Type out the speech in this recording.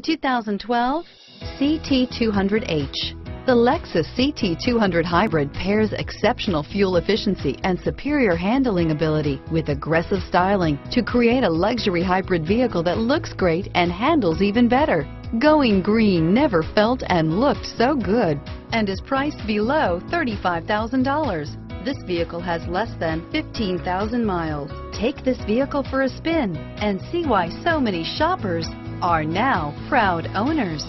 2012 CT200H. The Lexus CT200 Hybrid pairs exceptional fuel efficiency and superior handling ability with aggressive styling to create a luxury hybrid vehicle that looks great and handles even better. Going green never felt and looked so good, and is priced below $35,000. This vehicle has less than 15,000 miles. Take this vehicle for a spin and see why so many shoppers are now proud owners.